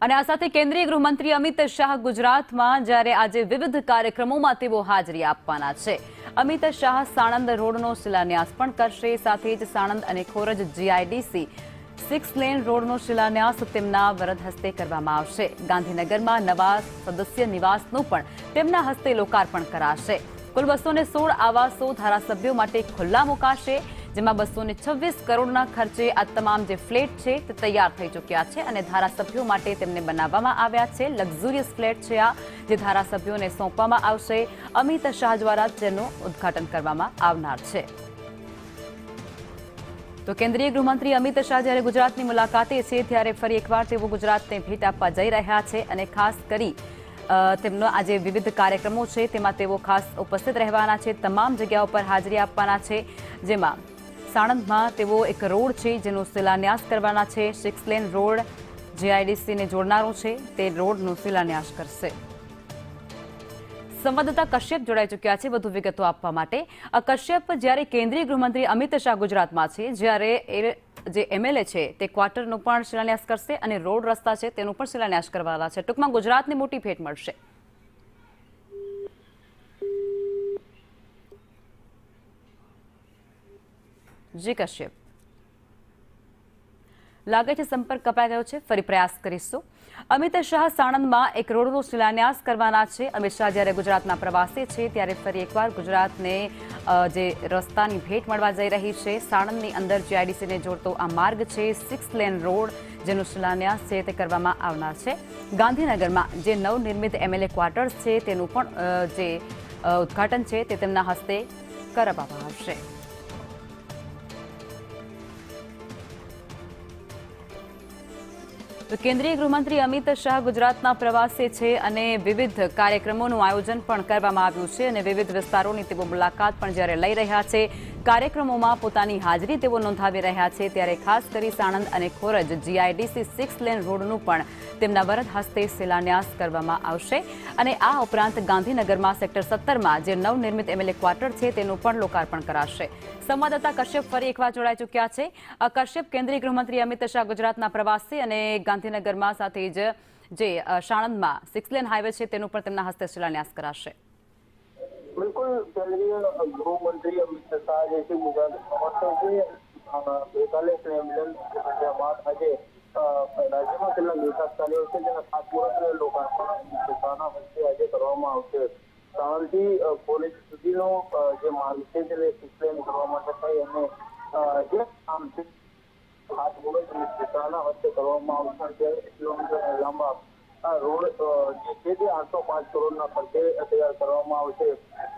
અને આ સાથે કેન્દ્રીય ગૃહમંત્રી અમિત શાહ ગુજરાતમાં જ્યારે આજે વિવિધ કાર્યક્રમોમાં તેઓ હાજરી આપવાના છે। અમિત શાહ સાણંદ રોડનો શિલાન્યાસ પણ કરશે। સાથે જ સાણંદ અને ખોરજ જીઆઈડીસી 6 લેન રોડનો શિલાન્યાસ તેમના વરદ હસ્તે કરવામાં આવશે। ગાંધીનગરમાં નવા સદસ્ય નિવાસનું પણ તેમના હસ્તે લોકાર્પણ કરાશે। કુલ 216 આવાસો ધારાસભ્યો માટે ખુલ્લા મુકાશે, જેમાં 226 કરોડના ખર્ચે આ તમામ જે ફ્લેટ છે તે તૈયાર થઈ ચૂક્યા છે અને ધારાસભ્યો માટે તેમને બનાવવામાં આવ્યા છે। લક્ઝુરિયસ ફ્લેટ છે આ, જે ધારાસભ્યોને સોંપવામાં આવશે। અમિત શાહ દ્વારા તેનું ઉદ્ઘાટન કરવામાં આવનાર છે। તો કેન્દ્રીય ગૃહમંત્રી અમિત શાહ જ્યારે ગુજરાતની મુલાકાતે છે ત્યારે ફરી એકવાર તેઓ ગુજરાતને ભેટ આપવા જઈ રહ્યા છે અને ખાસ કરી તેમનો આજે વિવિધ કાર્યક્રમો છે તેમાં તેઓ ખાસ ઉપસ્થિત રહેવાના છે। તમામ જગ્યાઓ પર હાજરી આપવાના છે, જેમાં સાણંદમાં તેઓ એક રોડ છે જેનો શિલાન્યાસ કરવાના છે। 6 લેન રોડ જીઆઈડીસીને જોડનારો છે, તે રોડનો શિલાન્યાસ કરશે। સંવાદદાતા કશ્યપ જોડાઈ ચૂક્યા છે વધુ વિગતો આપવા માટે। કશ્યપ, જ્યારે કેન્દ્રીય ગૃહમંત્રી અમિત શાહ ગુજરાતમાં છે, જ્યારે જે એમએલએ છે તે ક્વાર્ટરનો પણ શિલાન્યાસ કરશે અને રોડ રસ્તા છે તેનો પણ શિલાન્યાસ કરવાના છે। ટૂંકમાં ગુજરાતને મોટી ભેટ મળશે। જી કશ્યપ, લાગે છે સંપર્ક કપાઈ ગયો છે, ફરી પ્રયાસ કરીશું। અમિત શાહ સાણંદમાં એક રોડનો શિલાન્યાસ કરવાના છે। અમિત શાહ જ્યારે ગુજરાતના પ્રવાસે છે ત્યારે ફરી એકવાર ગુજરાતને જે રસ્તાની ભેટ મળવા જઈ રહી છે। સાણંદની અંદર જીઆઈડીસીને જોડતો આ માર્ગ છે 6 લેન રોડ, જેનો શિલાન્યાસ છે તે કરવામાં આવનાર છે। ગાંધીનગરમાં જે નવનિર્મિત એમએલએ ક્વાર્ટર્સ છે તેનું પણ જે ઉદ્ઘાટન છે તે તેમના હસ્તે કરવામાં આવશે। તો કેન્દ્રીય ગૃહમંત્રી અમિત શાહ ગુજરાતના પ્રવાસે છે અને વિવિધ કાર્યક્રમોનું આયોજન પણ કરવામાં આવ્યું છે અને વિવિધ વિસ્તારોની તેઓ મુલાકાત પણ જ્યારે લઈ રહ્યા છે, કાર્યક્રમોમાં પોતાની હાજરી તેઓ નોંધાવી રહ્યા છે, ત્યારે ખાસ કરી સાણંદ અને ખોરજ જીઆઈડીસી 6 લેન રોડનું પણ તેમના વરદ હસ્તે શિલાન્યાસ કરવામાં આવશે। અને આ ઉપરાંત ગાંધીનગરમાં સેક્ટર 17માં જે નવનિર્મિત એમએલએ ક્વાર્ટર છે તેનું પણ લોકાર્પણ કરાશે। સંવાદદાતા કશ્યપ ફરી એકવાર જોડાઈ ચૂક્યા છે। કશ્યપ, કેન્દ્રીય ગૃહમંત્રી અમિત શાહ ગુજરાતના પ્રવાસે અને ગાંધીનગરમાં સાથે જ જે સાણંદમાં 6 લેન હાઈવે છે તેનું પણ તેમના હસ્તે શિલાન્યાસ કરાશે। बिल्कुल केंद्रीय गृहमंत्री अमित शाह जैसे गुजरात गईकाले मिलन बाद આજે રાજ્યમાં છેલ્લા 2-7 કાર્યો છે જેના ખાતમુહૂર્ત લોકાર્પણ અમિત શાહના હસ્તે આજે કરવામાં આવશે। સાણંદથી કોલેજ સુધીનો જે માર્ગ છે તેને 6 લેન કરવા માટે થઈ અને જે કામ છે ખાતમુહૂર્ત અમિત શાહના હસ્તે કરવામાં આવશે। 1 કિલોમીટર લાંબા આ રોડ જે છે તે 805 કરોડના ખર્ચે તૈયાર કરવામાં આવશે।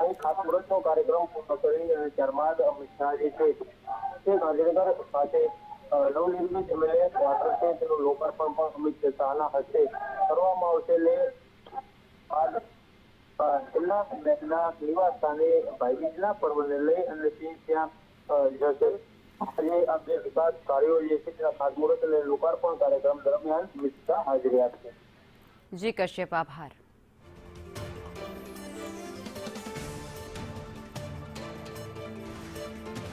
અહીં ખાતમુહૂર્તનો કાર્યક્રમ પૂર્ણ કરી અને ત્યારબાદ અમિત શાહ જે છે તે ગાંધીનગર ખાતે નવનિર્મિત એમએલએ ક્વાર્ટર છે તેનું લોકાર્પણ પણ અમિત શાહના હસ્તે કરવામાં આવશે। બાદ તેમના નિવાસ સ્થાને ભાઈબીજના પર્વને લઈ અને તે ત્યાં જશે। આજે આ બે વિકાસ કાર્યો જે છે તેના ખાતમુહૂર્ત અને લોકાર્પણ કાર્યક્રમ દરમિયાન અમિત શાહ હાજરી આપશે। જી કશ્યપ, આભાર।